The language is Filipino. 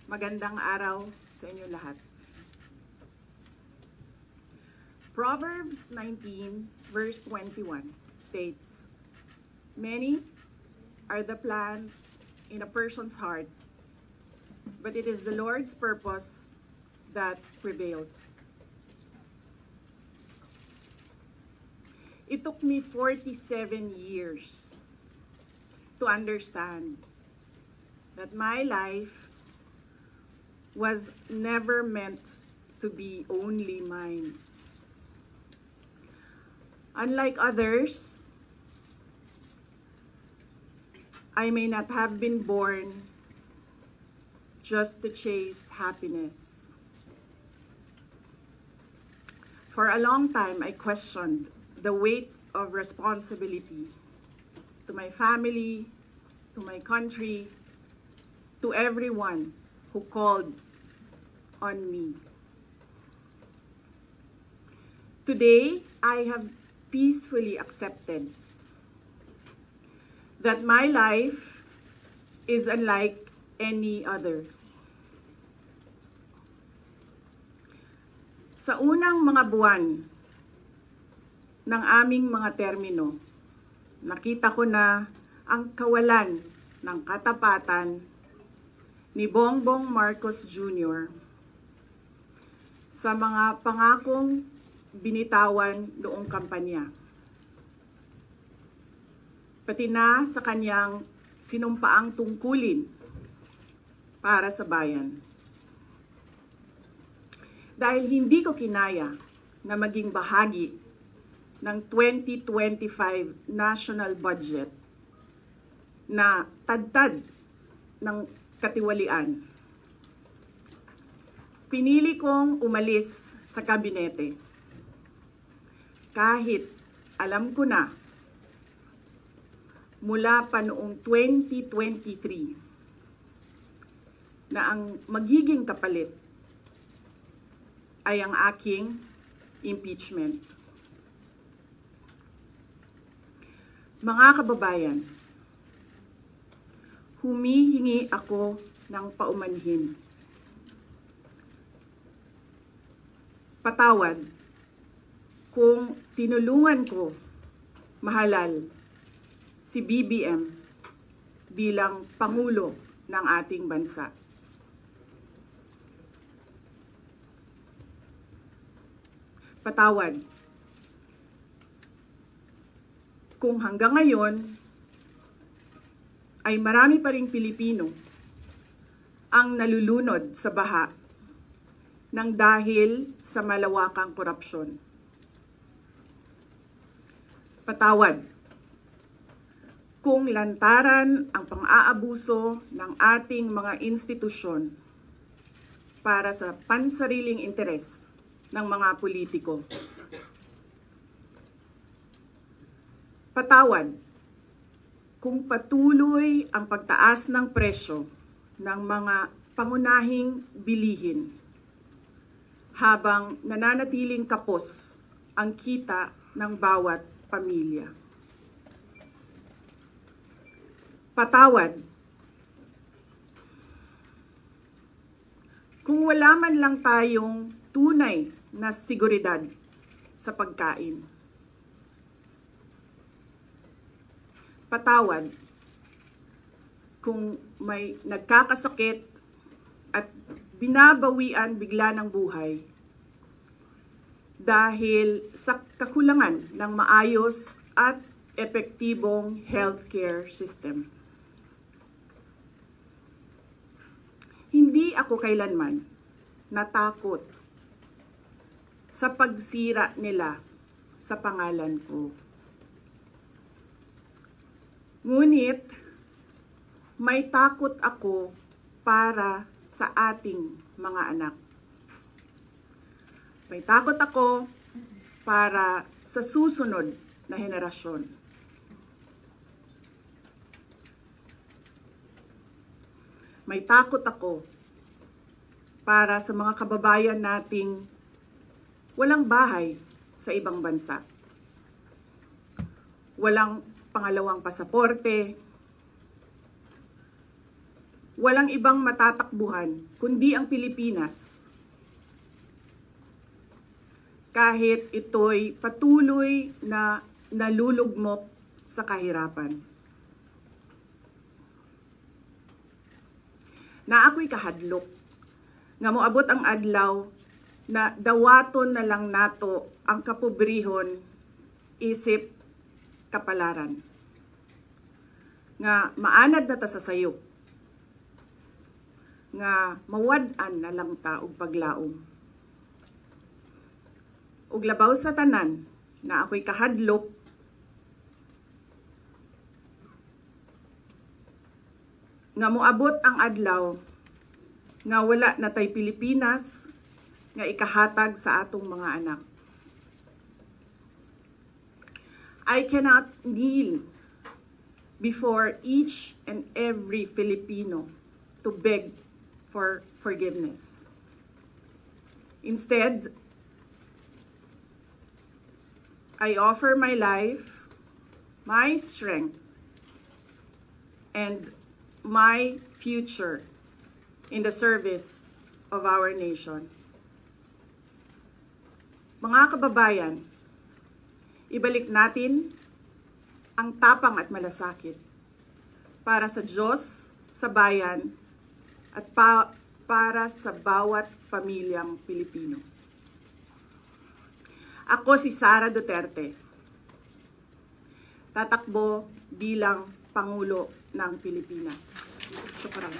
Magandang araw sa inyo lahat. Proverbs 19 verse 21 states, "Many are the plans in a person's heart, but it is the Lord's purpose that prevails." It took me 47 years to understand that my life was never meant to be only mine. Unlike others, I may not have been born just to chase happiness. For a long time, I questioned the weight of responsibility to my family, to my country, to everyone who called on me. Today, I have peacefully accepted that my life is unlike any other. Sa unang mga buwan ng aming mga termino, nakita ko na ang kawalan ng katapatan ni Bongbong Marcos Jr. sa mga pangakong binitawan noong kampanya, pati na sa kanyang sinumpaang tungkulin para sa bayan. Dahil hindi ko kinaya na maging bahagi ng 2025 national budget na tadtad ng katiwalian, pinili kong umalis sa kabinete kahit alam ko na mula pa noong 2023 na ang magiging kapalit ay ang aking impeachment. Mga kababayan, humihingi ako ng paumanhin. Patawad kung tinulungan ko mahalal si BBM bilang Pangulo ng ating bansa. Patawad kung hanggang ngayon ay marami pa ring Pilipino ang nalulunod sa baha ng dahil sa malawakang korupsyon. Patawad kung lantaran ang pang-aabuso ng ating mga institusyon para sa pansariling interes ng mga politiko. Patawad kung patuloy ang pagtaas ng presyo ng mga pangunahing bilihin habang nananatiling kapos ang kita ng bawat pamilya. Patawad kung wala man lang tayong tunay na seguridad sa pagkain. Patawad kung may nagkakasakit at binabawian bigla ng buhay dahil sa kakulangan ng maayos at epektibong healthcare system. Hindi ako kailanman natakot sa pagsira nila sa pangalan ko. Ngunit, may takot ako para sa ating mga anak. May takot ako para sa susunod na henerasyon. May takot ako para sa mga kababayan nating walang bahay sa ibang bansa. Walang pangalawang pasaporte, walang ibang matatakbuhan kundi ang Pilipinas. Kahit ito'y patuloy na nalulugmok sa kahirapan. Na ako'y kahadlok, nga moabot ang adlaw na dawaton na lang nato ang kapobrihon isip kapalaran. Nga maanad na ta sa sayop, nga mawad-an na lang ta og paglaom. Ug labaw sa tanan na ako'y kahadlok, nga moabot ang adlaw nga wala na tay Pilipinas nga ikahatag sa atong mga anak. I cannot kneel before each and every Filipino to beg for forgiveness. Instead, I offer my life, my strength, and my future in the service of our nation. Mga kababayan, ibalik natin ang tapang at malasakit para sa Diyos, sa bayan, at para sa bawat pamilyang Pilipino. Ako si Sara Duterte, tatakbo bilang Pangulo ng Pilipinas. Syukran.